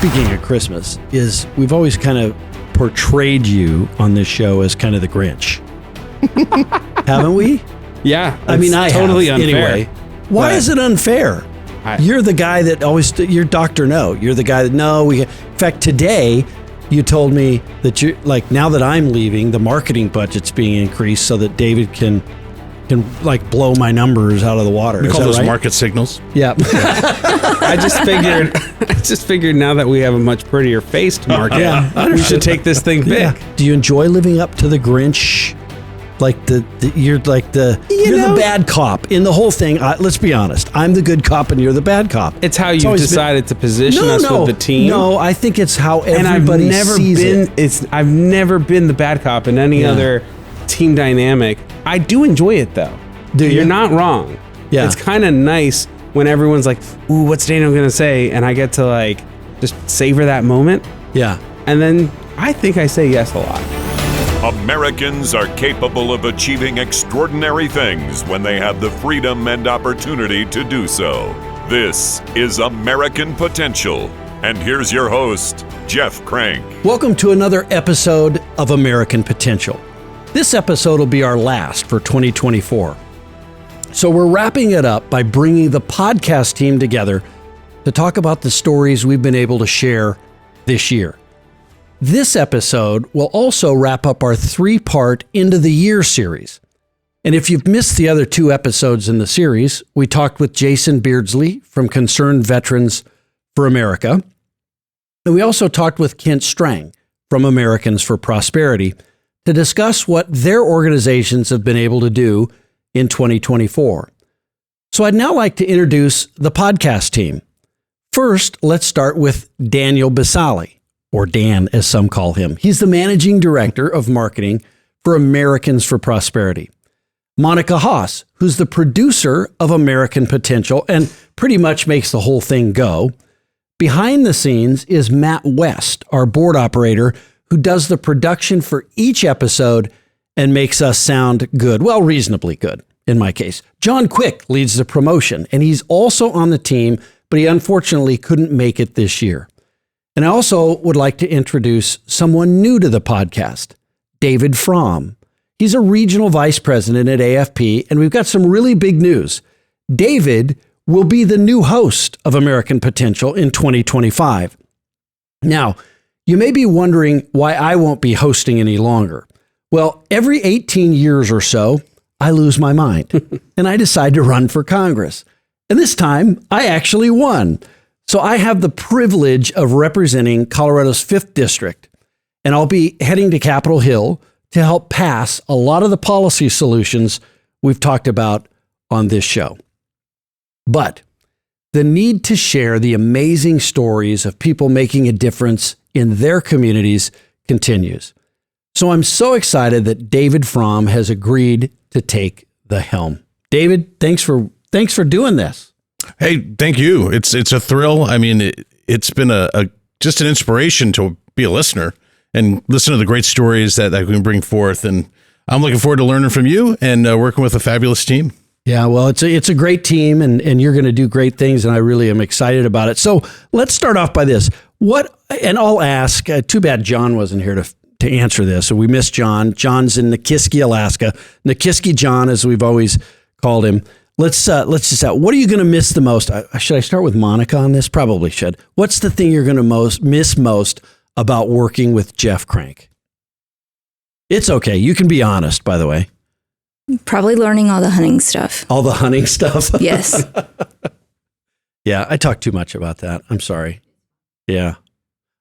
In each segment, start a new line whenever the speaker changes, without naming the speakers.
speaking of Christmas, is we've always kind of portrayed you on this show as kind of the Grinch. Haven't we?
Yeah.
I mean, I
totally
have.
unfair.
Anyway, why is it unfair? You're the guy that always, you're Dr. No. You're the guy that, in fact, today you told me that you're like, now that I'm leaving, the marketing budget's being increased so that David can like blow my numbers out of the water.
We
Is
call
that
those
right?
market signals.
Yeah.
I just figured now that we have a much prettier face to market, we should take this thing big.
Yeah. Do you enjoy living up to the Grinch? Like you're the bad cop in the whole thing. Let's be honest. I'm the good cop and you're the bad cop.
It's how you decided to position us with the team.
No, I think it's how everybody sees it.
I've never been the bad cop in any other team dynamic. I do enjoy it though. You're not wrong.
Yeah.
It's kind of nice when everyone's like, "Ooh, what's Daniel gonna say?" and I get to like just savor that moment.
Yeah.
And then I think I say yes a lot.
Americans are capable of achieving extraordinary things when they have the freedom and opportunity to do so. This is American Potential. And here's your host, Jeff Crank.
Welcome to another episode of American Potential. This episode will be our last for 2024. So we're wrapping it up by bringing the podcast team together to talk about the stories we've been able to share this year. This episode will also wrap up our 3-part Into the Year series. And if you've missed the other 2 episodes in the series, we talked with Jason Beardsley from Concerned Veterans for America. And we also talked with Kent Strang from Americans for Prosperity to discuss what their organizations have been able to do in 2024. So I'd now like to introduce the podcast team. First, let's start with Daniel Bisali, or Dan as some call him. He's the Managing Director of Marketing for Americans for Prosperity. Monica Haas, who's the producer of American Potential and pretty much makes the whole thing go. Behind the scenes is Matt West, our board operator, who does the production for each episode and makes us sound good. Well, reasonably good, in my case. John Quick leads the promotion, and he's also on the team, but he unfortunately couldn't make it this year. And I also would like to introduce someone new to the podcast, David Fromm. He's a regional vice president at AFP, and we've got some really big news. David will be the new host of American Potential in 2025. Now, you may be wondering why I won't be hosting any longer. Well, every 18 years or so, I lose my mind and I decide to run for Congress. And this time, I actually won. So I have the privilege of representing Colorado's 5th District, and I'll be heading to Capitol Hill to help pass a lot of the policy solutions we've talked about on this show. But the need to share the amazing stories of people making a difference in their communities continues. So I'm so excited that David Fromm has agreed to take the helm. David, thanks for doing this.
Hey, thank you. It's a thrill. I mean, it's been just an inspiration to be a listener and listen to the great stories that we can bring forth. And I'm looking forward to learning from you and working with a fabulous team.
Yeah, well, it's a great team, and you're going to do great things, and I really am excited about it. So let's start off by this. And I'll ask, too bad John wasn't here to answer this. So we miss John. John's in Nikiski, Alaska. Nikiski John, as we've always called him. Let's just out. What are you going to miss the most? Should I start with Monica on this? Probably should. What's the thing you're going to miss most about working with Jeff Crank? It's okay. You can be honest, by the way.
Probably learning all the hunting stuff.
All the hunting stuff?
Yes.
Yeah, I talk too much about that. I'm sorry. Yeah.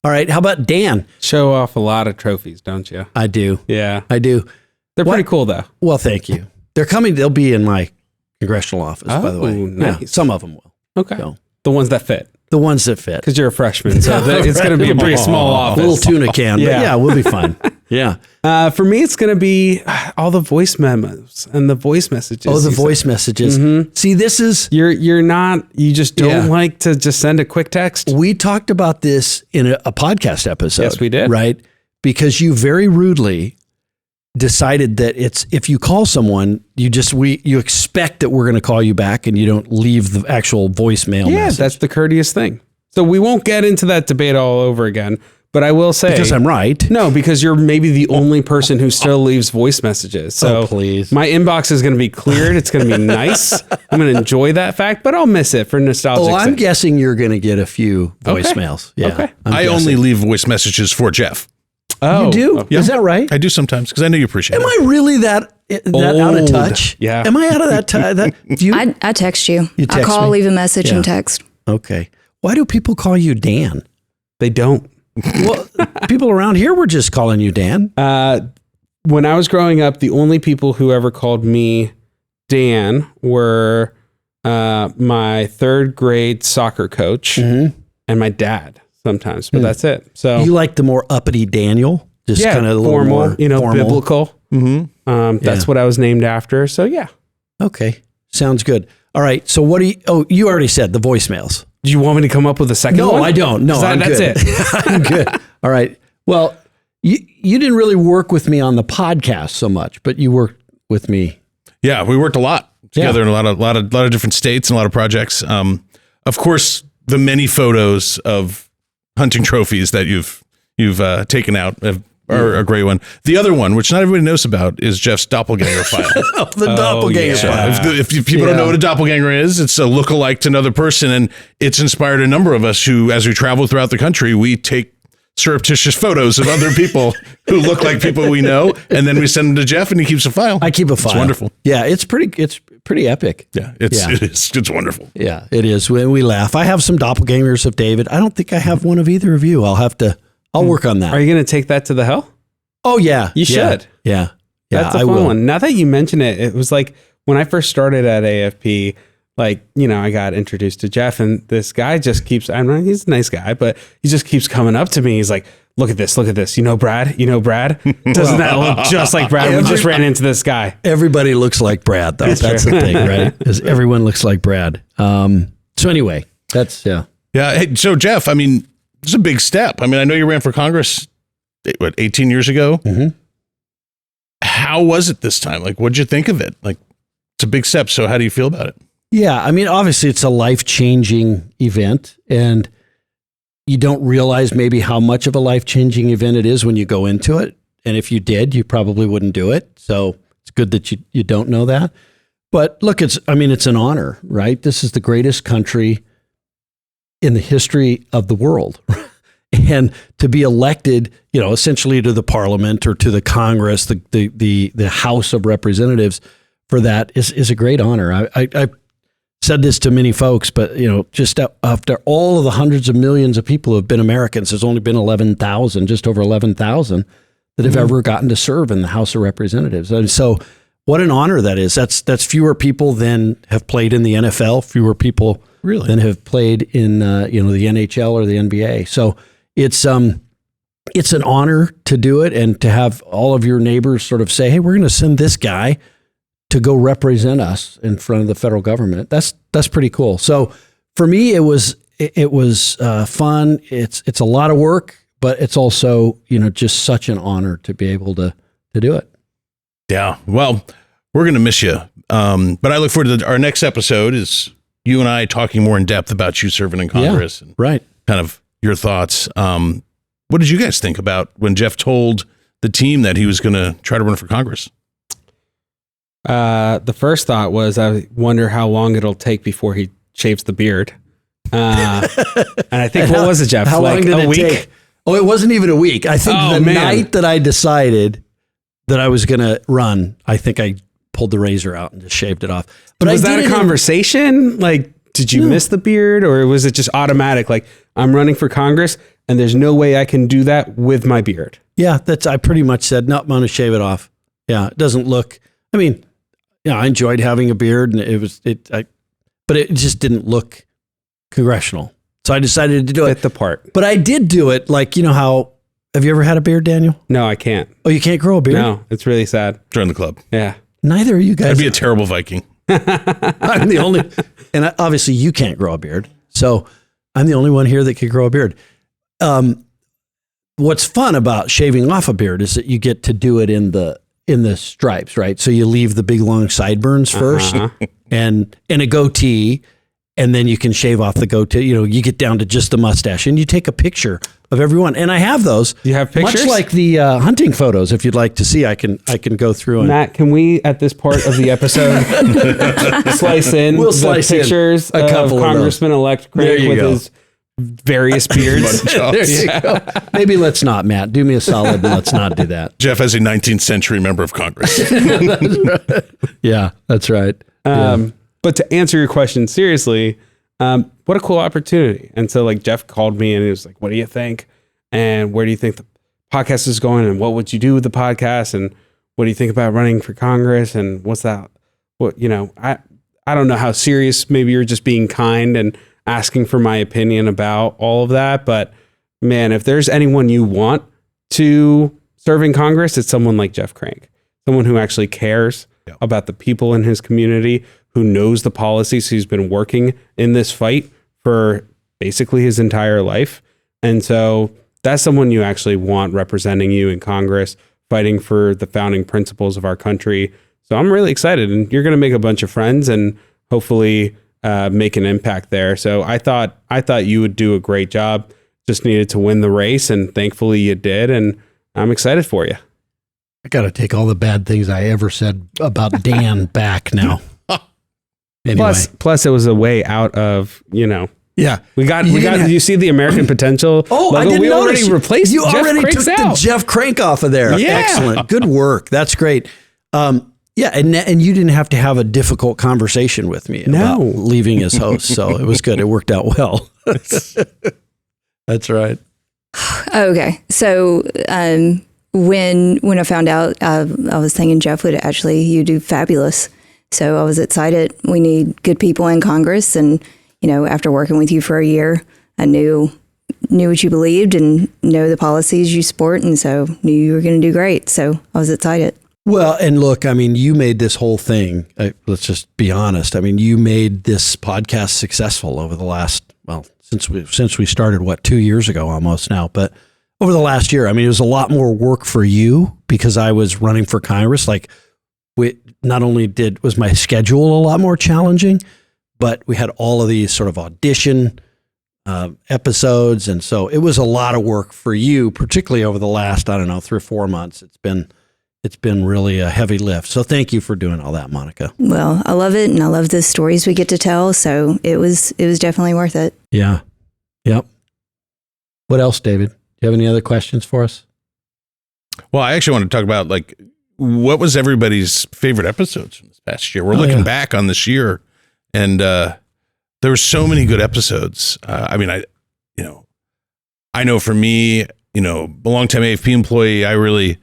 All right. How about Dan?
Show off a lot of trophies, don't you?
I do.
Yeah.
I do.
They're pretty cool, though.
Well, thank you. They're coming. They'll be in my congressional office, by the way.
Nice.
Yeah, some of them will.
Okay.
So,
the ones that fit.
the ones that fit.
Because you're a freshman, so it's going to be a pretty small office.
A little tuna can, but yeah, we'll be fine. Yeah.
For me, it's going to be all the voice memos and the voice messages.
Oh, the voice messages. Mm-hmm. See, this is...
You just don't like to just send a quick text.
We talked about this in a podcast episode.
Yes, we did.
Right? Because you very rudely decided that if you call someone, you expect that we're going to call you back and you don't leave the actual voicemail message.
That's the courteous thing. So we won't get into that debate all over again. But I will say,
because I'm right.
No, because you're maybe the only person who still leaves voice messages. So
please.
My inbox is going to be cleared. It's going to be nice. I'm going to enjoy that fact, but I'll miss it for nostalgic
I'm
sake.
guessing you're going to get a few voicemails. Yeah.
Okay.
I only leave voice messages for Jeff.
Oh,
You do?
okay.
Is that right?
I do sometimes because I know you appreciate
Am
it.
I really that out of touch?
Yeah.
Am I out of that touch?
I text you.
You
I
text
call,
me?
leave a message,
Yeah.
and text.
Okay. Why do people call you Dan?
They don't.
Well, people around here were just calling you Dan.
When I was growing up, the only people who ever called me Dan were my third grade soccer coach and my dad sometimes, but that's it. So
You like the more uppity Daniel? Just kind of a little
formal,
more formal.
biblical. That's what I was named after. So yeah.
Okay. Sounds good. All right. So what do you, you already said the voicemails.
Do you want me to come up with a second
No,
one?
I don't. No, I'm
that's
good.
it.
I'm good. All right. Well, you didn't really work with me on the podcast so much, but you worked with me.
Yeah, we worked a lot together in a lot of different states and a lot of projects. Of course, the many photos of hunting trophies that you've taken out are a great one. The other one, which not everybody knows about, is Jeff's doppelganger file.
The doppelganger
So
file.
if people don't know what a doppelganger is, it's a lookalike to another person, and it's inspired a number of us who, as we travel throughout the country, we take surreptitious photos of other people who look like people we know, and then we send them to Jeff, and he keeps a file.
I keep a file.
It's wonderful.
Yeah, it's pretty epic.
Yeah, it's wonderful.
Yeah, it is. When we laugh, I have some doppelgangers of David. I don't think I have one of either of you. I'll work on that.
Are you going to take that to the hell?
Oh yeah,
You should.
Yeah.
That's a
I
fun
will.
one. Now that you mention it, it was like when I first started at AFP, like, I got introduced to Jeff, and this guy just keeps, he's a nice guy, but he just keeps coming up to me. He's like, look at this. You know Brad? Doesn't that look just like Brad? We just ran into this guy.
Everybody looks like Brad, though. That's the thing, right? Because everyone looks like Brad. So anyway, that's
Yeah. Hey, so Jeff, it's a big step. I know you ran for Congress, 18 years ago?
Mm-hmm.
How was it this time? Like, what'd you think of it? Like, it's a big step. So how do you feel about it?
Yeah, obviously it's a life-changing event, and you don't realize maybe how much of a life-changing event it is when you go into it. And if you did, you probably wouldn't do it. So it's good that you don't know that. But look, it's an honor, right? This is the greatest country in the history of the world. And to be elected, essentially to the parliament or to the Congress, the House of Representatives, for that is a great honor. I said this to many folks, but just after all of the hundreds of millions of people who have been Americans, there's only been 11,000, just over 11,000 that have ever gotten to serve in the House of Representatives. And so what an honor that is. That's fewer people than have played in the NFL, fewer people than have played in the NHL or the NBA. So it's an honor to do it, and to have all of your neighbors sort of say, hey, we're going to send this guy to go represent us in front of the federal government. That's pretty cool. So for me, it was fun. It's a lot of work, but it's also, just such an honor to be able to do it.
Yeah. Well, we're going to miss you. But I look forward to our next episode is you and I talking more in depth about you serving in Congress and
right.
kind of your thoughts. What did you guys think about when Jeff told the team that he was going to try to run for Congress?
The first thought was, I wonder how long it'll take before he shaves the beard. And I think, what was it, Jeff?
How long did
a
it
week?
take? Oh, it wasn't even a week. I think night that I decided that I was going to run, I think I pulled the razor out and just shaved it off. But
was that a conversation? Like, did you miss the beard, or was it just automatic? Like, I'm running for Congress and there's no way I can do that with my beard.
Yeah, I pretty much said, no, I'm going to shave it off. Yeah, it doesn't look, I enjoyed having a beard, and but it just didn't look congressional. So I decided to do it.
Fit the part.
But I did do it, like, how, have you ever had a beard, Daniel?
No, I can't.
Oh, you can't grow a beard?
No, it's really sad.
Join the club.
Yeah.
Neither of you guys.
I'd be a terrible Viking.
I'm the only, and obviously you can't grow a beard. So I'm the only one here that can grow a beard. What's fun about shaving off a beard is that you get to do it in the stripes, right? So you leave the big long sideburns first and a goatee, and then you can shave off the goatee. You get down to just the mustache, and you take a picture of everyone. And I have those.
You have pictures?
Much like the hunting photos. If you'd like to see, I can go through. And
Matt, can we at this part of the episode slice in the pictures
in a couple
of Congressman-elect Crank with his various beards?
There you go. Maybe let's not, Matt. Do me a solid and let's not do that.
Jeff as a 19th century member of Congress.
That's right. Yeah, that's right.
But to answer your question seriously, what a cool opportunity. And so like Jeff called me and he was like, what do you think? And where do you think the podcast is going? And what would you do with the podcast? And what do you think about running for Congress? And what's that? I don't know how serious, maybe you're just being kind and asking for my opinion about all of that. But man, if there's anyone you want to serve in Congress, it's someone like Jeff Crank, someone who actually cares about the people in his community, who knows the policies. Who's been working in this fight for basically his entire life. And so that's someone you actually want representing you in Congress, fighting for the founding principles of our country. So I'm really excited, and you're going to make a bunch of friends and hopefully make an impact there. So I thought you would do a great job. Just needed to win the race, and thankfully you did. And I'm excited for you.
I got to take all the bad things I ever said about Dan back now. Anyway.
Plus it was a way out of,
Yeah.
We got, you see the American potential?
Oh,
logo?
I didn't
we
notice.
Already replaced
You
Jeff
already
Crank's
took
out.
the Jeff Crank off of there.
Yeah.
Excellent. Good work. That's great. Yeah. And you didn't have to have a difficult conversation with me about leaving as host. So it was good. It worked out well. That's right.
Okay. So when I found out, I was thinking Jeff you do fabulous. So I was excited. We need good people in Congress. And, after working with you for a year, I knew what you believed and know the policies you support. And so knew you were going to do great. So I was excited.
Well, and look, you made this whole thing, let's just be honest. You made this podcast successful over the last, since we started, 2 years ago almost now, but over the last year, it was a lot more work for you because I was running for Congress. Not only was my schedule a lot more challenging, but we had all of these sort of audition episodes. And so it was a lot of work for you, particularly over the last, 3 or 4 months. It's been really a heavy lift. So thank you for doing all that, Monica.
Well, I love it. And I love the stories we get to tell. So it was definitely worth it.
Yeah. Yep. What else, David? Do you have any other questions for us?
Well, I actually want to talk about what was everybody's favorite episodes from this past year. We're looking back on this year, and there were so many good episodes. I know for me, a longtime AFP employee, I really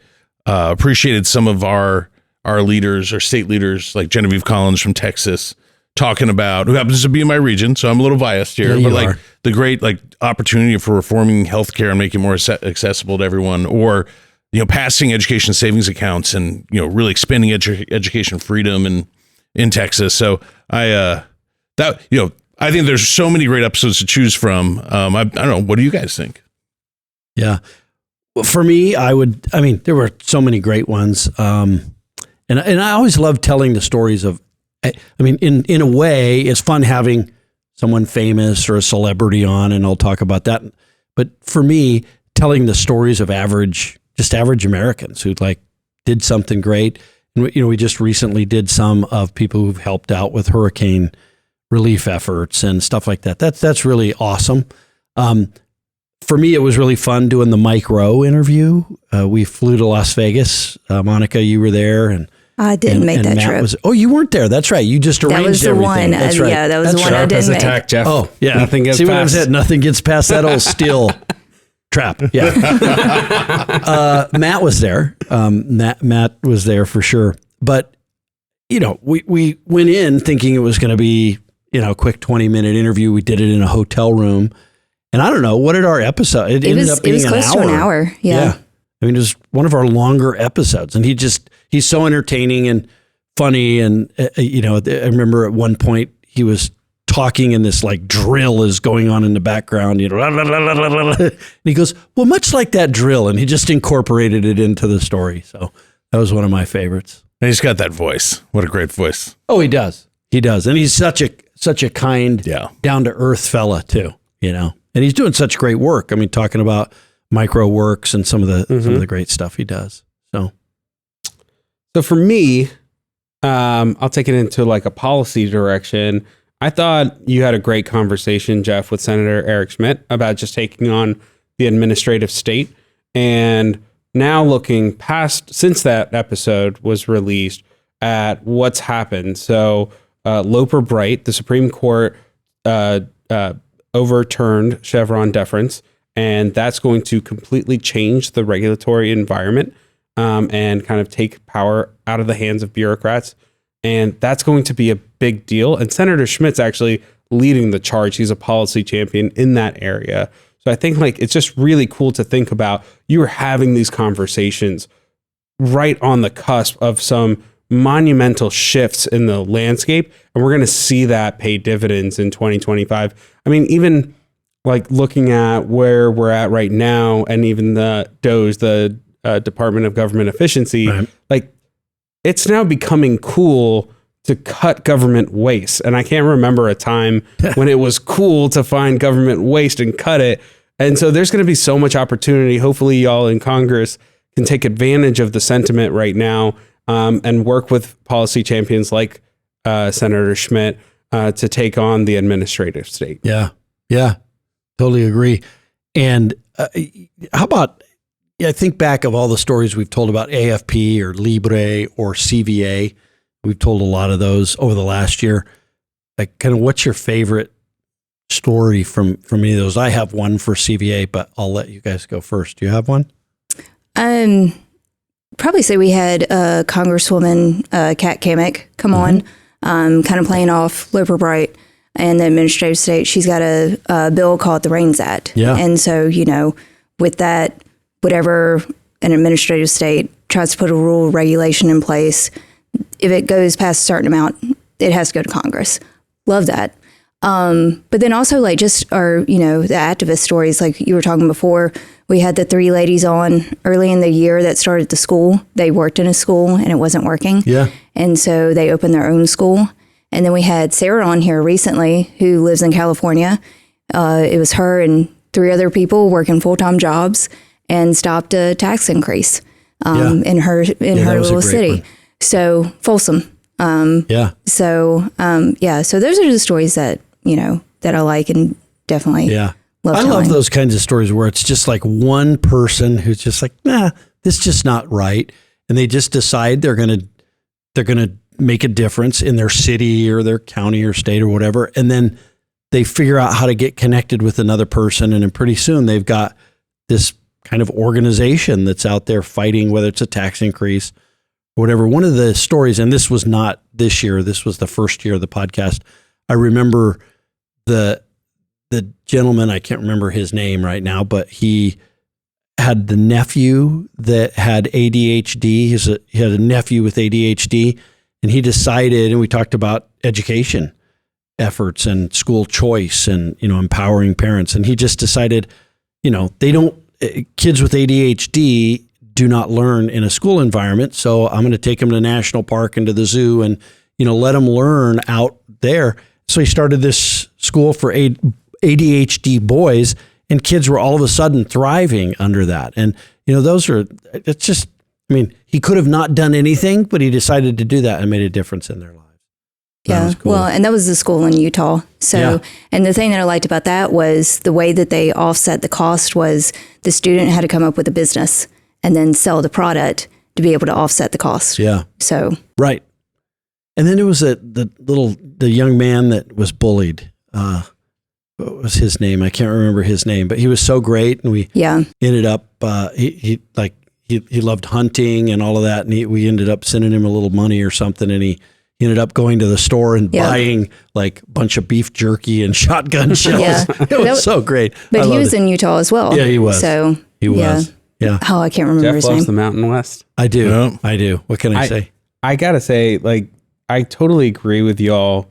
appreciated some of our leaders, our state leaders, like Genevieve Collins from Texas, talking about, who happens to be in my region, so I'm a little biased here, but the great opportunity for reforming healthcare and making it more accessible to everyone, or passing education savings accounts and really expanding education freedom in Texas. So I think there's so many great episodes to choose from. I don't know, what do you guys think?
Yeah. Well, for me, there were so many great ones. And I always love telling the stories of, in a way, it's fun having someone famous or a celebrity on, and I'll talk about that. But for me, telling the stories of average Americans who did something great. And we just recently did some of people who've helped out with hurricane relief efforts and stuff like that. That's really awesome. For me, it was really fun doing the Mike Rowe interview. We flew to Las Vegas. Monica, you were there, and
I didn't make that
Matt
trip.
You weren't there. That's right. You just arranged
that was the
everything.
one.
That's right.
Yeah, that was the one I didn't make.
Attack, Jeff.
Oh, yeah.
Nothing gets
See
past.
what I said? Nothing gets past that old steel trap. Yeah. Matt was there. Matt was there for sure. But, we went in thinking it was going to be, a quick 20-minute interview. We did it in a hotel room. And I don't know, what did our episode? It ended up being
it was close to an hour. Yeah.
It was one of our longer episodes. And he's so entertaining and funny. And, I remember at one point he was talking and this drill is going on in the background, and he goes, well, much like that drill. And he just incorporated it into the story. So that was one of my favorites.
And he's got that voice. What a great voice.
Oh, he does. He does. And he's such a kind, down to earth fella too, and he's doing such great work. I mean, talking about micro works and some of the great stuff he does. So
for me, I'll take it into like a policy direction. I thought you had a great conversation, Jeff, with Senator Eric Schmidt about just taking on the administrative state. And now looking past, since that episode was released, at what's happened. So Loper Bright, the Supreme Court overturned Chevron deference, and that's going to completely change the regulatory environment and kind of take power out of the hands of bureaucrats. And that's going to be a big deal. And Senator Schmidt's actually leading the charge. He's a policy champion in that area. So I think like it's just really cool to think about. You were having these conversations right on the cusp of some monumental shifts in the landscape. And we're going to see that pay dividends in 2025. I mean, even like looking at where we're at right now, and even the DOE's, the Department of Government Efficiency,
right.
Like it's now becoming cool to cut government waste. And I can't remember a time when it was cool to find government waste and cut it. And so there's going to be so much opportunity. Hopefully y'all in Congress can take advantage of the sentiment right now and work with policy champions like Senator Schmidt to take on the administrative state.
Yeah, totally agree. And how about, I think back of all the stories we've told about AFP or Libre or CVA. We've told a lot of those over the last year. Like, kind of, what's your favorite story from any of those? I have one for CVA, but I'll let you guys go first. Do you have one?
Probably say we had Congresswoman Kat Kamick come on, kind of playing off Loper Bright and the administrative state. She's got a bill called the REINS Act.
Yeah.
And so, with that, whatever an administrative state tries to put a rule regulation in place, if it goes past a certain amount, it has to go to Congress. Love that. But then also like just our, the activist stories, like you were talking before, we had the 3 ladies on early in the year that started the school. They worked in a school and it wasn't working.
Yeah.
And so they opened their own school. And then we had Sarah on here recently who lives in California. It was her and 3 other people working full-time jobs and stopped a tax increase in her little city.
One.
So Folsom. So those are the stories that, that I like and definitely love telling.
I love those kinds of stories where it's just like one person who's just like, nah, this is just not right. And they just decide they're going to make a difference in their city or their county or state or whatever. And then they figure out how to get connected with another person. And then pretty soon they've got this kind of organization that's out there fighting, whether it's a tax increase or whatever. One of the stories, and this was not this year, this was the first year of the podcast. I remember the gentleman, I can't remember his name right now, but he had the nephew that had ADHD. He had a nephew with ADHD, and he decided, and we talked about education efforts and school choice and, empowering parents. And he just decided, kids with ADHD do not learn in a school environment. So I'm going to take them to National Park and to the zoo and, let them learn out there. So he started this school for ADHD boys, and kids were all of a sudden thriving under that. And, he could have not done anything, but he decided to do that and made a difference in their lives.
Yeah. Cool. Well, and that was the school in Utah. So, and the thing that I liked about that was the way that they offset the cost was the student had to come up with a business and then sell the product to be able to offset the cost.
Yeah.
So.
Right. And then there was the young man that was bullied. What was his name? I can't remember his name, but he was so great. And we ended up, he loved hunting and all of that. And we ended up sending him a little money or something. And he ended up going to the store and buying like a bunch of beef jerky and shotgun shells. Yeah. It was so great.
But he was in Utah as well.
Yeah, he was.
So
he was. Yeah.
Oh, I can't remember
Jeff
his
loves
name.
the Mountain West.
I do. Yeah. I do. What can I say?
I gotta say, like, I totally agree with y'all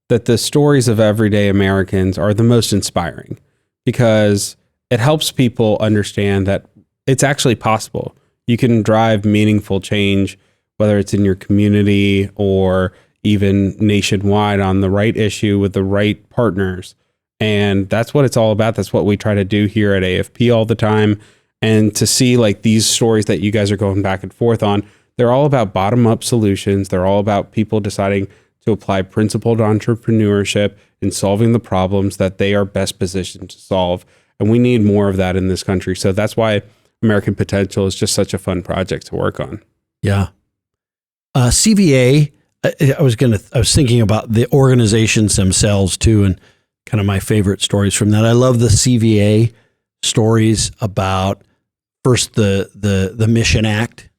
that the stories of everyday Americans are the most inspiring because it helps people understand that it's actually possible. You can drive meaningful change, whether it's in your community or even nationwide on the right issue with the right partners. And that's what it's all about. That's what we try to do here at AFP all the time. And to see like these stories that you guys are going back and forth on, they're all about bottom up solutions. They're all about people deciding to apply principled entrepreneurship in solving the problems that they are best positioned to solve. And we need more of that in this country. So that's why American Potential is just such a fun project to work on.
Yeah. CVA, I was thinking about the organizations themselves too, and kind of my favorite stories from that. I love the CVA stories about first the Mission Act,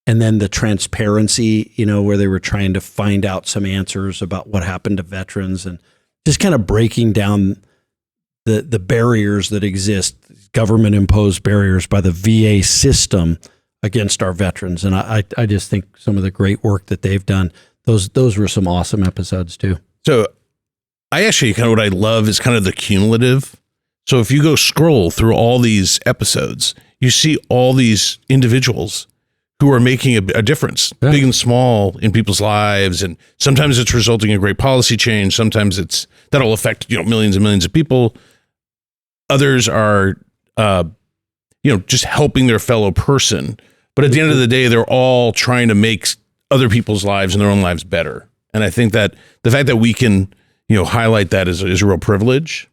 and then the transparency, where they were trying to find out some answers about what happened to veterans, and just kind of breaking down the barriers that exist, government imposed barriers by the VA system against our veterans. And I just think some of the great work that they've done, those were some awesome episodes too.
So I actually kind of what I love is kind of the cumulative. So if you go scroll through all these episodes, you see all these individuals who are making a difference, big and small, in people's lives. And sometimes it's resulting in great policy change. Sometimes that'll affect, millions and millions of people. Others are, just helping their fellow person. But at the end of the day, they're all trying to make other people's lives and their own lives better. And I think that the fact that we can, highlight that is a real privilege.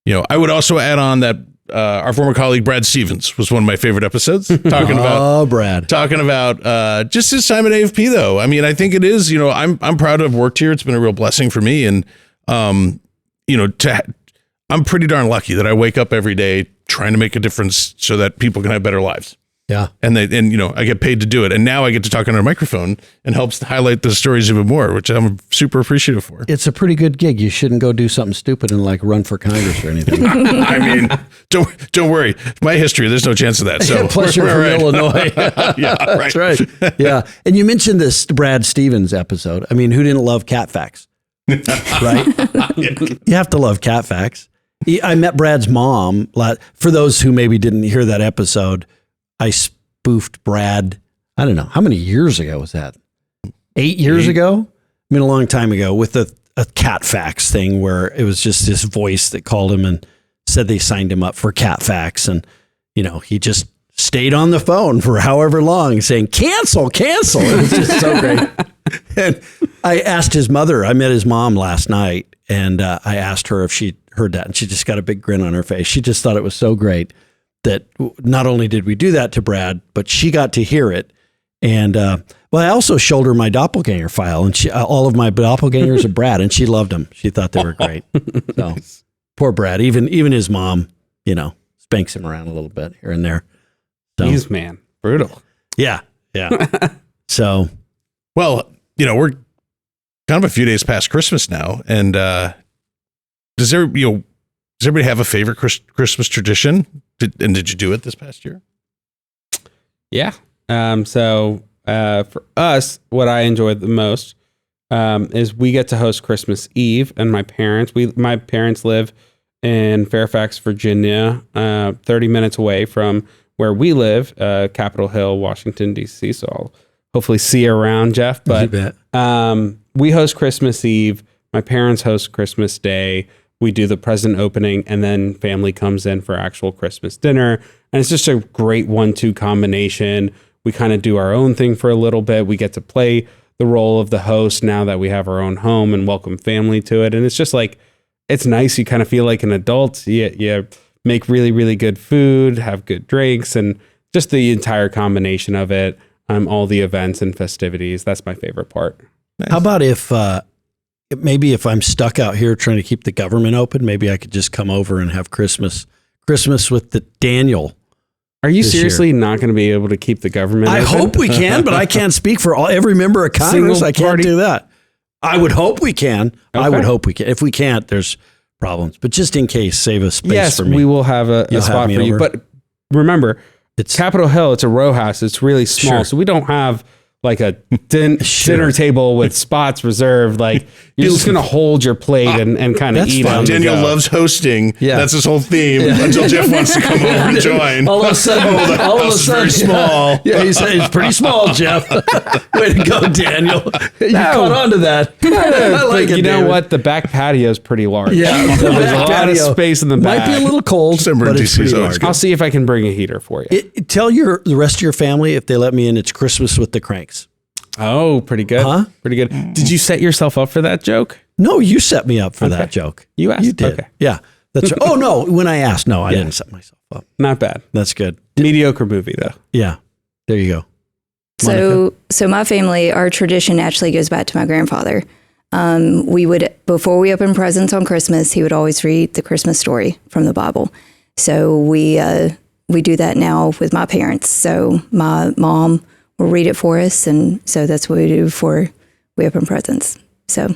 I would also add on that our former colleague Brad Stevens was one of my favorite episodes, talking about just his time at AFP. Though, I mean, I think it is. I'm proud to have worked here. It's been a real blessing for me, and I'm pretty darn lucky that I wake up every day trying to make a difference so that people can have better lives.
Yeah.
And I get paid to do it. And now I get to talk on a microphone and helps highlight the stories even more, which I'm super appreciative for.
It's a pretty good gig. You shouldn't go do something stupid and like run for Congress or anything.
I mean, don't worry. My history, there's no chance of that. So
plus you're from Illinois.
Yeah, right.
That's right. Yeah. And you mentioned this Brad Stevens episode. I mean, who didn't love cat facts? Right? You have to love cat facts. I met Brad's mom. For those who maybe didn't hear that episode, I spoofed Brad. I don't know. How many years ago was that? 8 years ago? I mean, a long time ago, with a cat facts thing where it was just this voice that called him and said they signed him up for cat facts. And, he just stayed on the phone for however long saying, cancel. It was just so great. And I asked his mother, I met his mom last night, and I asked her if she heard that. And she just got a big grin on her face. She just thought it was so great that not only did we do that to Brad, but she got to hear it. And, I also showed her my doppelganger file, and all of my doppelgangers are Brad, and she loved them. She thought they were great. So poor Brad, even his mom, spanks him around a little bit here and there. So,
Jeez, man, brutal.
Yeah. So,
well, we're kind of a few days past Christmas now. And, does everybody have a favorite Christmas tradition? Did you do it this past year?
Yeah. So for us, what I enjoyed the most is we get to host Christmas Eve, and my parents live in Fairfax, Virginia, 30 minutes away from where we live, Capitol Hill, Washington, D.C. So I'll hopefully see you around, Jeff. But we host Christmas Eve. My parents host Christmas Day. We do the present opening, and then family comes in for actual Christmas dinner. And it's just a great 1-2 combination. We kind of do our own thing for a little bit. We get to play the role of the host now that we have our own home and welcome family to it. And it's just like, it's nice. You kind of feel like an adult. You make really, really good food, have good drinks, and just the entire combination of it. All the events and festivities. That's my favorite part.
Nice. How about if I'm stuck out here trying to keep the government open, maybe I could just come over and have Christmas with the Daniel.
Are you seriously not going to be able to keep the government
open?
I
hope we can, but I can't speak for every member of Congress. I can't do that. I would hope we can. Okay. I would hope we can. If we can't, there's problems. But just in case, save a space for me.
Yes, we will have a spot for you. But remember, it's Capitol Hill. It's a row house. It's really small. Sure. So we don't have like a dinner table with spots reserved. Like you're just going to hold your plate and kind of eat on the
Daniel
go.
loves hosting.
Yeah.
That's his whole theme until Jeff wants to come over and join.
All of a sudden,
very small.
Yeah, he said it's pretty small, Jeff. Way to go, Daniel. You caught on to that. I like
But
it,
you know
David.
what? The back patio is pretty large.
Yeah,
So there's a lot of space in the back.
Might be a little cold,
December
but
in
it's
DC,
pretty
so it's
large.
good.
I'll see if I can bring a heater for you.
Tell the rest of your family, if they let me in, it's Christmas with the Cranks.
Oh, pretty good.
Huh?
Pretty good. Did you set yourself up for that joke?
No, you set me up for that joke.
You asked.
You did.
Okay.
Yeah. That's right. Oh, no. When I asked, no, I didn't set myself up.
Not bad.
That's good.
Mediocre movie though.
Yeah. There you go.
So my family, our tradition actually goes back to my grandfather. We would, before we open presents on Christmas, he would always read the Christmas story from the Bible. So we do that now with my parents. So my mom will read it for us, and so that's what we do before we open presents. So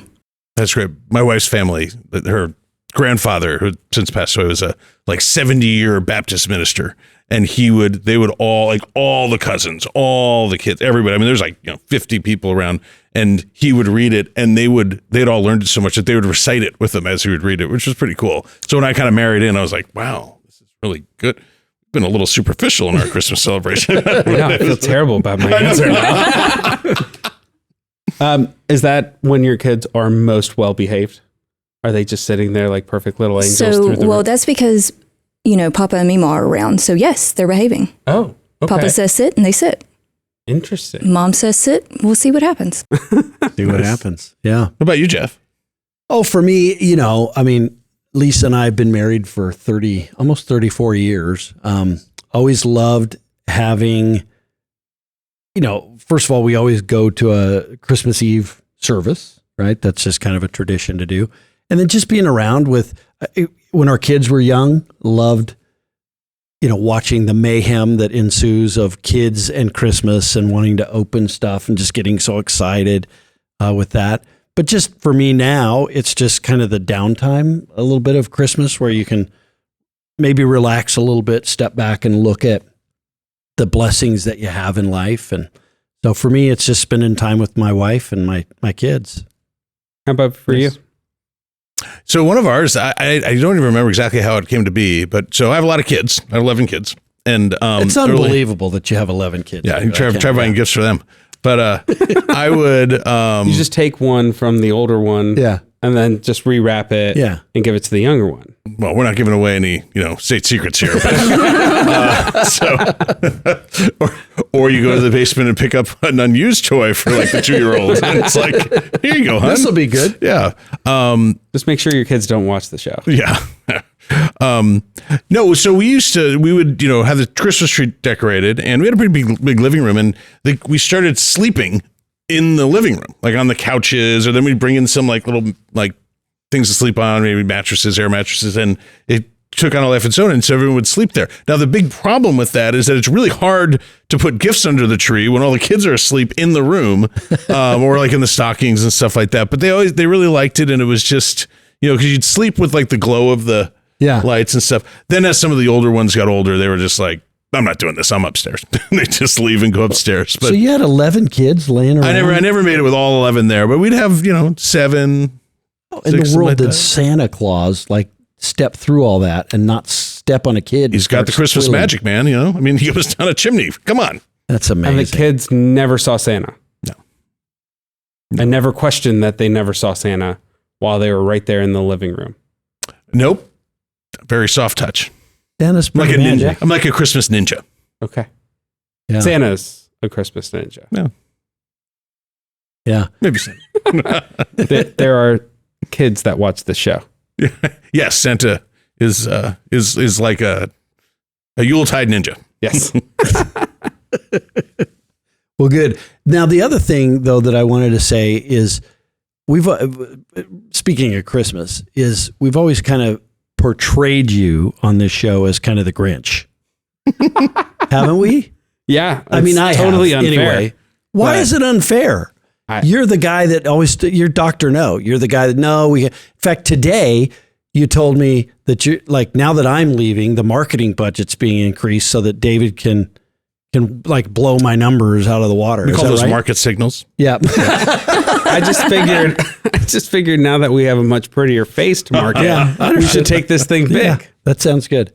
That's great. My wife's family, her grandfather, who since passed away, was a 70-year Baptist minister, and they would all, like all the cousins, all the kids, everybody. I mean, there's 50 people around, and he would read it, and they'd all learned it so much that they would recite it with him as he would read it, which was pretty cool. So when I kind of married in, I was like, wow, this is really good. Been a little superficial in our Christmas celebration.
Yeah, I feel terrible about my answer now. Is that when your kids are most well behaved? Are they just sitting there like perfect little angels?
So,
through the
well,
room?
that's because, Papa and Mima are around. So yes, they're behaving.
Oh, okay.
Papa says sit, and they sit.
Interesting.
Mom says sit. We'll see what happens.
See what happens. Yeah.
What about you, Jeff?
Oh, for me, Lisa and I have been married for almost 34 years. Always loved having, first of all, we always go to a Christmas Eve service, right? That's just kind of a tradition to do. And then just being around when our kids were young, loved, watching the mayhem that ensues of kids and Christmas and wanting to open stuff and just getting so excited with that. But just for me now, it's just kind of the downtime, a little bit of Christmas where you can maybe relax a little bit, step back and look at the blessings that you have in life. And so for me, it's just spending time with my wife and my kids.
How about for you?
So one of ours, I don't even remember exactly how it came to be, but so I have a lot of kids. I have 11 kids. And
it's unbelievable that you have 11 kids.
Yeah, you try buying gifts for them. But I would...
you just take one from the older one and then just rewrap it and give it to the younger one.
Well, we're not giving away any, state secrets here. But, or you go to the basement and pick up an unused toy for like the 2-year-old. And it's like, here you go, hon.
This will be good.
Yeah.
Just make sure your kids don't watch the show.
Yeah. No, so we would, have the Christmas tree decorated, and we had a pretty big living room, and we started sleeping in the living room, like on the couches, or then we'd bring in some little things to sleep on, maybe mattresses, air mattresses, and it took on a life of its own, and so everyone would sleep there. Now, the big problem with that is that it's really hard to put gifts under the tree when all the kids are asleep in the room, or like in the stockings and stuff like that. But they really liked it, and it was just, because you'd sleep with like the glow of the lights and stuff. Then as some of the older ones got older, they were just like, I'm not doing this. I'm upstairs. They just leave and go upstairs. But
so you had 11 kids laying around?
I never made it with all 11 there, but we'd have, 7.
In the world, did Santa Claus step through all that and not step on a kid?
He's got the Christmas magic, man. I mean, he was down a chimney. Come on.
That's amazing.
And the kids never saw Santa.
No.
I never questioned that they never saw Santa while they were right there in the living room.
Nope. Very soft touch.
Santa's
I'm like a
magic.
ninja. I'm like a Christmas ninja.
Okay.
Yeah.
Santa's a Christmas ninja.
Yeah.
Yeah.
Maybe so.
There are kids that watch the show.
Yes, Santa is like a Yuletide ninja.
Yes.
Well, good. Now, the other thing, though, that I wanted to say is speaking of Christmas, is we've always kind of portrayed you on this show as kind of the Grinch. Haven't we?
Yeah.
I mean, I
totally
have,
unfair.
anyway. Why is it unfair? You're the guy that always, you're Dr. No. You're the guy that, in fact, today you told me that now that I'm leaving, the marketing budget's being increased so that David can can like blow my numbers out of the water.
We
Is
call
that
those
right?
market signals.
Yeah.
I just figured now that we have a much prettier face to market,
Yeah,
we should take this thing big.
Yeah, that sounds good.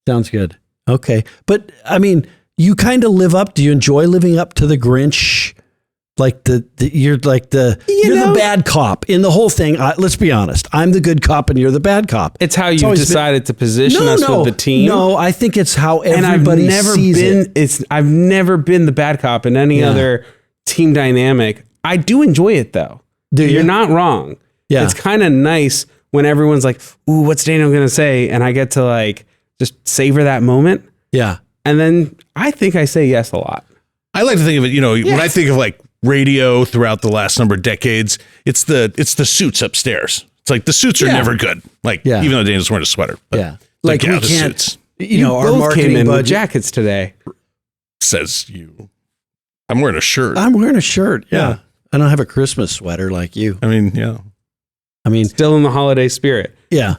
Sounds good. Okay. But I mean, you kind of live up. Do you enjoy living up to the Grinch? Like you're like you're the bad cop in the whole thing. Let's be honest. I'm the good cop and you're the bad cop.
It's how you decided to position us with the team.
No, I think it's how everybody sees it.
I've never been the bad cop in any other team dynamic. I do enjoy it though. You're not wrong.
Yeah.
It's kind of nice when everyone's like, "Ooh, what's Daniel going to say?" And I get to like just savor that moment.
Yeah.
And then I think I say yes a lot.
I like to think of it, when I think of like radio throughout the last number of decades, it's the suits upstairs. It's like the suits are never good. Like even though Daniel's wearing a sweater.
Yeah. Like we
the
can't,
suits.
our
both
marketing
came in with
budget.
jackets today.
Says you. I'm wearing a shirt.
I'm wearing a shirt. Yeah. I don't have a Christmas sweater like you.
I mean, yeah.
I mean,
Still in the holiday spirit.
yeah.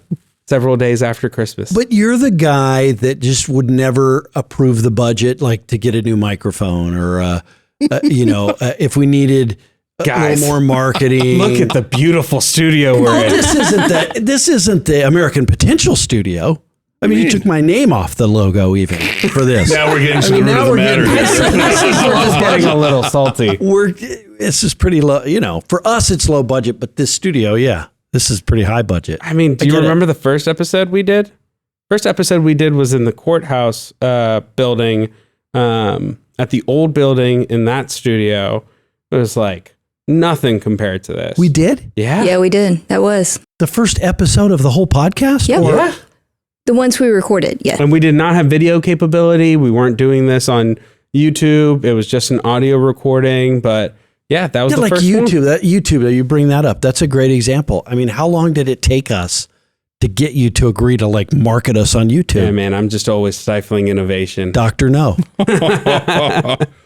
Several days after Christmas.
But you're the guy that just would never approve the budget, like to get a new microphone or, if we needed
Guys,
a little more marketing.
Look at the beautiful studio we're
No,
in.
this isn't the American Potential Studio. I mean, you took my name off the logo even for this.
Now we're getting to the root of the matter.
This is
We're just getting a little salty.
This is pretty low. For us, it's low budget, but this studio, this is pretty high budget.
I mean, do you remember the first episode we did? First episode we did was in the courthouse building, at the old building in that studio. It was like nothing compared to this.
We did?
Yeah.
Yeah, we did. That was.
The first episode of the whole podcast?
Yep.
Yeah.
The ones we recorded. Yeah.
And we did not have video capability. We weren't doing this on YouTube. It was just an audio recording. But yeah, that was the
like
first
YouTube.
one.
That YouTube, you bring that up. That's a great example. I mean, how long did it take us to get you to agree to like market us on YouTube?
Yeah, man, I'm just always stifling innovation.
Dr. No.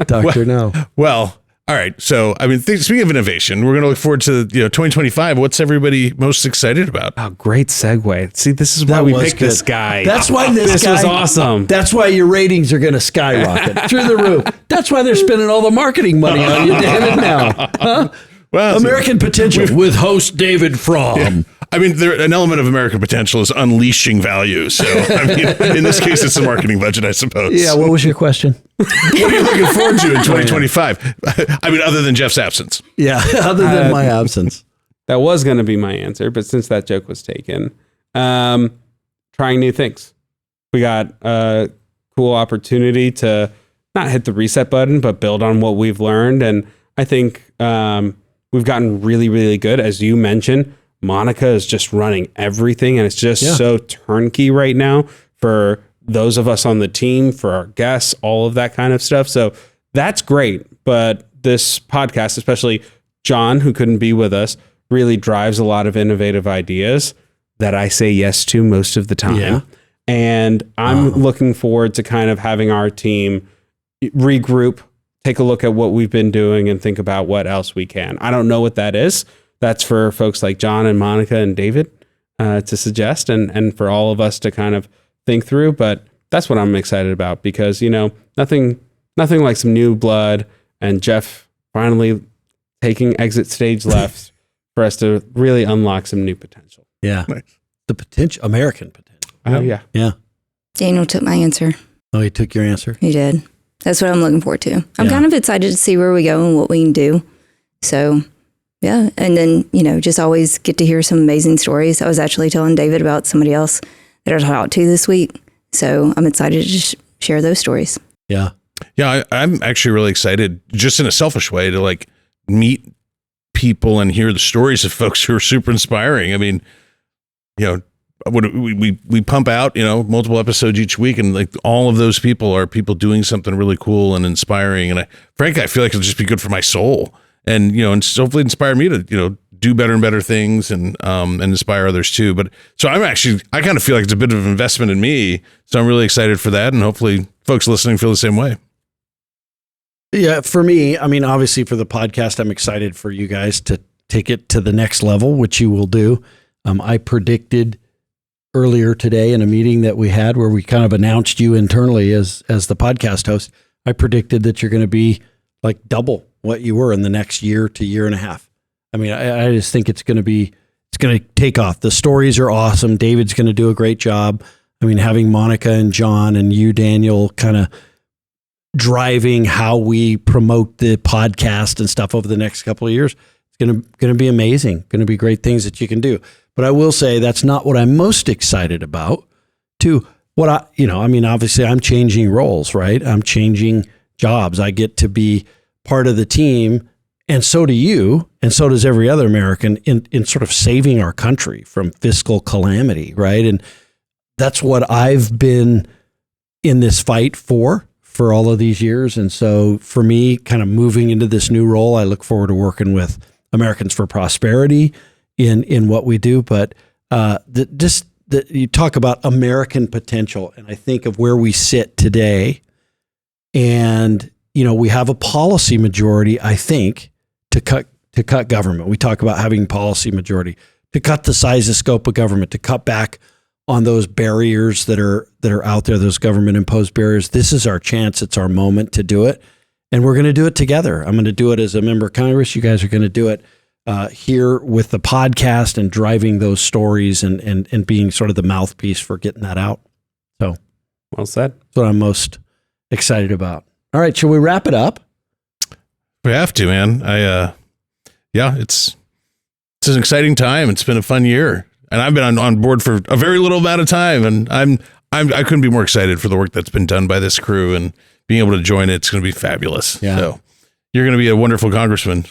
Dr. No.
Well, all right. So, I mean, speaking of innovation, we're going to look forward to 2025. What's everybody most excited about?
Oh, great segue. See, this is why
That
we
was
picked
good.
this guy.
That's why this
was
guy-
awesome.
That's why your ratings are going to skyrocket through the roof. That's why they're spending all the marketing money on you, damn it now. Huh?
Well,
American Potential with host David Fromm.
I mean, an element of American Potential is unleashing value. So, I mean, in this case, it's the marketing budget, I suppose.
Yeah, what was your question?
What are you looking forward to in 2025? I mean, other than Jeff's absence.
Yeah, other than my absence.
That was going to be my answer, but since that joke was taken, trying new things. We got a cool opportunity to not hit the reset button, but build on what we've learned. And I think we've gotten really, really good. As you mentioned, Monica is just running everything, and it's just so turnkey right now for those of us on the team, for our guests, all of that kind of stuff. So that's great. But this podcast, especially John, who couldn't be with us, really drives a lot of innovative ideas that I say yes to most of the time.
Yeah.
And I'm looking forward to kind of having our team regroup, take a look at what we've been doing and think about what else we can. I don't know what that is. That's for folks like John and Monica and David to suggest and for all of us to kind of think through. But that's what I'm excited about because, nothing like some new blood and Jeff finally taking exit stage left for us to really unlock some new potential.
Yeah.
Nice.
The potential, American potential.
Oh, yeah.
Yeah.
Daniel took my answer.
Oh, he took your answer?
He did. That's what I'm looking forward to. I'm
Yeah.
kind of excited to see where we go and what we can do. So, yeah. And then, just always get to hear some amazing stories. I was actually telling David about somebody else that I talked to this week. So I'm excited to share those stories.
Yeah.
Yeah, I'm actually really excited, just in a selfish way, to like meet people and hear the stories of folks who are super inspiring. I mean, we pump out, multiple episodes each week, and like all of those people are people doing something really cool and inspiring. And frankly, I feel like it'll just be good for my soul, and and hopefully inspire me to do better and better things, and inspire others too. But so I kind of feel like it's a bit of an investment in me. So I'm really excited for that, and hopefully folks listening feel the same way.
Yeah, for me, I mean, obviously for the podcast, I'm excited for you guys to take it to the next level, which you will do. I predicted earlier today in a meeting that we had where we kind of announced you internally as the podcast host. I predicted that you're going to be like double what you were in the next year to year and a half. I mean, I just think it's going to take off. The stories are awesome. David's going to do a great job. I mean, having Monica and John and you, Daniel, kind of driving how we promote the podcast and stuff over the next couple of years, it's going to be amazing. Going to be great things that you can do. But I will say that's not what I'm most excited about. To what obviously I'm changing roles, right? I'm changing jobs. I get to be part of the team, and so do you, and so does every other American in sort of saving our country from fiscal calamity, right? And that's what I've been in this fight for all of these years. And so for me, kind of moving into this new role, I look forward to working with Americans for Prosperity in what we do. But you talk about American potential, and I think of where we sit today, and we have a policy majority, I think, to cut government. We talk about having policy majority to cut the size and scope of government, to cut back on those barriers that are out there, those government imposed barriers. This is our chance. It's our moment to do it. And we're going to do it together. I'm going to do it as a member of Congress. You guys are going to do it here with the podcast and driving those stories and being sort of the mouthpiece for getting that out. So
well said.
That's what I'm most excited about. All right. Shall we wrap it up?
We have to, man. It's an exciting time. It's been a fun year. And I've been on board for a very little amount of time, and I couldn't be more excited for the work that's been done by this crew, and being able to join it. It's going to be fabulous.
Yeah.
So you're going to be a wonderful congressman.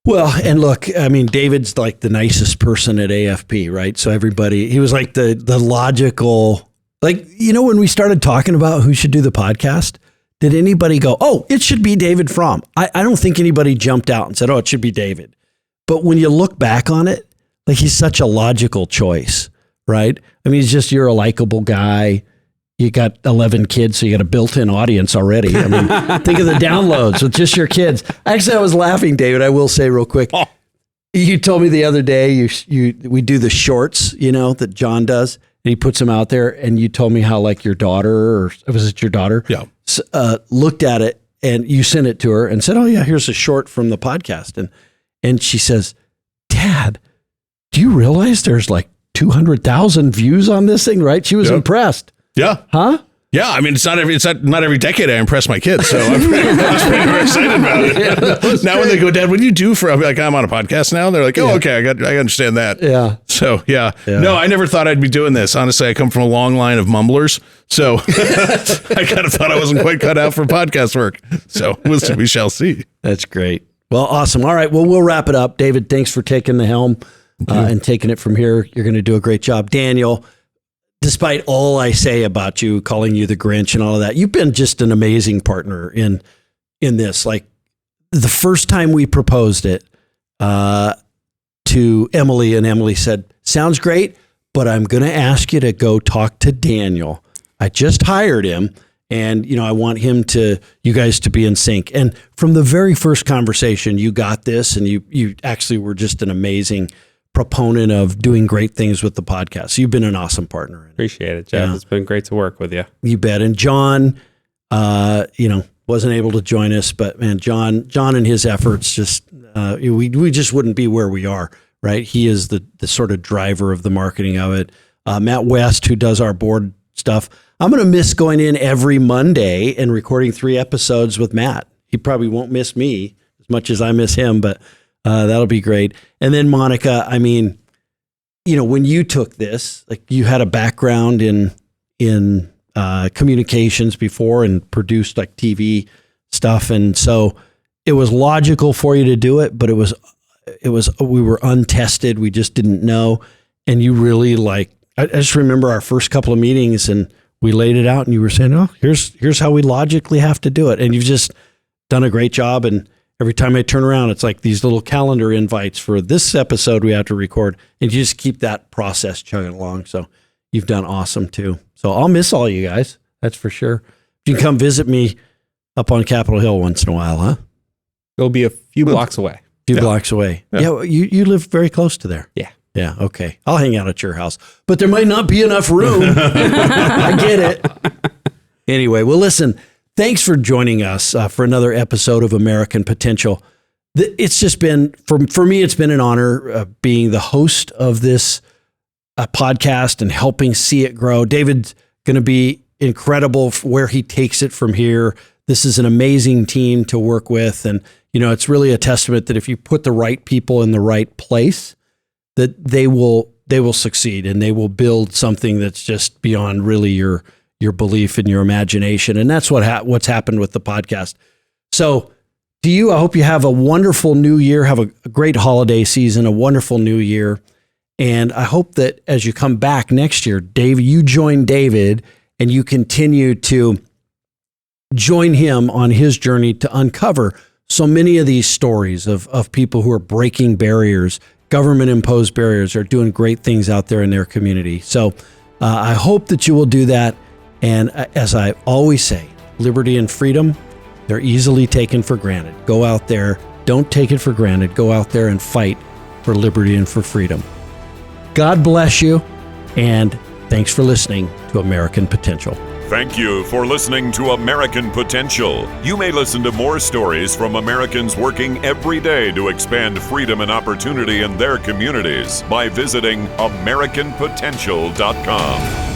Well, and look, I mean, David's like the nicest person at AFP, right? So he was like the logical, like, when we started talking about who should do the podcast, did anybody go, oh, it should be David Fromm? I don't think anybody jumped out and said, oh, it should be David. But when you look back on it, like, he's such a logical choice, right? I mean, you're a likable guy. You got 11 kids, so you got a built-in audience already. I mean, think of the downloads with just your kids. Actually, I was laughing, David. I will say real quick. Oh. You told me the other day we do the shorts, that John does, and he puts them out there. And you told me how, like, your daughter, or was it your daughter?
Yeah.
Looked at it, and you sent it to her and said, oh yeah, here's a short from the podcast. And she says, Dad, do you realize there's like 200,000 views on this thing, right? She was impressed.
Yeah.
Huh?
Yeah. I mean, it's not every decade I impress my kids. So I'm pretty excited about it. Yeah, now when they go, Dad, what do you do for, I'll be like, I'm on a podcast now. They're like, oh, okay. I understand that.
Yeah.
So yeah. No, I never thought I'd be doing this. Honestly, I come from a long line of mumblers. So I kind of thought I wasn't quite cut out for podcast work. So we shall see.
That's great. Well, awesome. All right. Well, we'll wrap it up. David, thanks for taking the helm. And taking it from here. You're going to do a great job. Daniel, despite all I say about you, calling you the Grinch and all of that, you've been just an amazing partner in this. Like, the first time we proposed it to Emily, and Emily said, sounds great, but I'm going to ask you to go talk to Daniel. I just hired him, and I want you guys to be in sync. And from the very first conversation, you got this, and you actually were just an amazing proponent of doing great things with the podcast. So you've been an awesome partner.
Appreciate it, Jeff. Yeah. It's been great to work with you.
You bet. And John, wasn't able to join us, but man, John and his efforts we just wouldn't be where we are, right? He is the sort of driver of the marketing of it. Matt West, who does our board stuff. I'm going to miss going in every Monday and recording 3 episodes with Matt. He probably won't miss me as much as I miss him, but that'll be great. And then Monica, I mean, when you took this, like, you had a background in communications before and produced like TV stuff. And so it was logical for you to do it, but we were untested. We just didn't know. And you really I just remember our first couple of meetings, and we laid it out, and you were saying, oh, here's how we logically have to do it. And you've just done a great job. And every time I turn around, it's like these little calendar invites for this episode we have to record, and you just keep that process chugging along. So you've done awesome too. So I'll miss all you guys. That's for sure. You can come visit me up on Capitol Hill once in a while, huh?
It'll be a few blocks away.
Blocks away. Yeah. You live very close to there.
Yeah.
Yeah. Okay. I'll hang out at your house, but there might not be enough room. I get it. Anyway, well, listen, thanks for joining us for another episode of American Potential. It's just been, for me, it's been an honor being the host of this podcast and helping see it grow. David's going to be incredible where he takes it from here. This is an amazing team to work with. And, it's really a testament that if you put the right people in the right place, that they will succeed and they will build something that's just beyond really your belief and your imagination. And that's what's happened with the podcast. So I hope you have a wonderful new year, have a great holiday season, a wonderful new year. And I hope that as you come back next year, Dave, you join David and you continue to join him on his journey to uncover so many of these stories of people who are breaking barriers, government-imposed barriers, are doing great things out there in their community. So I hope that you will do that. And as I always say, liberty and freedom, they're easily taken for granted. Go out there, don't take it for granted. Go out there and fight for liberty and for freedom. God bless you, and thanks for listening to American Potential.
Thank you for listening to American Potential. You may listen to more stories from Americans working every day to expand freedom and opportunity in their communities by visiting AmericanPotential.com.